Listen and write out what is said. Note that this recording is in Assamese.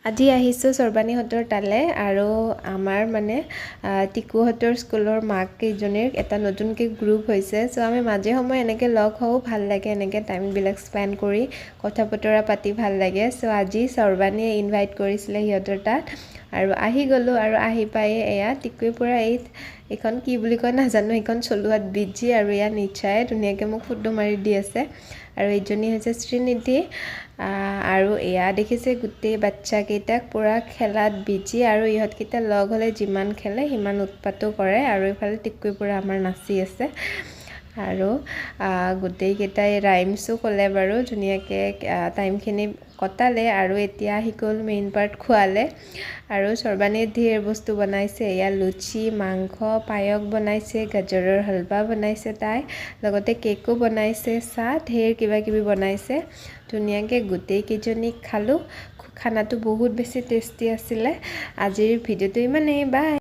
আজি আহিছোঁ সৰ্বানীহঁতৰ তালে আৰু আমাৰ মানে টিকুহঁতৰ স্কুলৰ মাক কেইজনীৰ এটা নতুনকৈ গ্ৰুপ হৈছে। চ' আমি মাজে সময়ে এনেকৈ লগ হওঁ, ভাল লাগে এনেকৈ টাইমবিলাক স্পেণ্ড কৰি কথা বতৰা পাতি ভাল লাগে। চ' আজি সৰ্বানীয়ে ইনভাইট কৰিছিলে সিহঁতৰ তাত আৰু আহি গ'লোঁ আৰু আহি পাই এয়া টিকুৱে পূৰা এইখন কি বুলি কয় নাজানো, সেইখন চলোৱাত বিজি আৰু এয়া নিচাই ধুনীয়াকৈ মোক ফটো মাৰি দি আছে। আৰু এইজনী হৈছে শ্ৰীনিধি আৰু এয়া দেখিছে গোটেই বাচ্চাকেইটাক পূৰা খেলাত বিজি আৰু ইহঁতকেইটা লগ হ'লে যিমান খেলে সিমান উৎপাতো কৰে। আৰু এইফালে টিকুৱে পূৰা আমাৰ নাচি আছে আৰু গোটেইকেইটাই ৰাইমছো ক'লে বাৰু, ধুনীয়াকৈ টাইমখিনি কটালে আৰু এতিয়া আহি গ'ল মেইন পাৰ্ট খোৱালে। আৰু সৰ্বানীয়ে ঢেৰ বস্তু বনাইছে, এয়া লুচি, মাংস, পায়স বনাইছে, গাজৰৰ হালৱা বনাইছে তাই, লগতে কেকো বনাইছে, চাহ, ঢেৰ কিবা কিবি বনাইছে। ধুনীয়াকৈ গোটেইকেইজনী খালোঁ। খানাটো বহুত বেছি টেষ্টি আছিলে। আজিৰ ভিডিঅ'টো ইমানেই, বাই।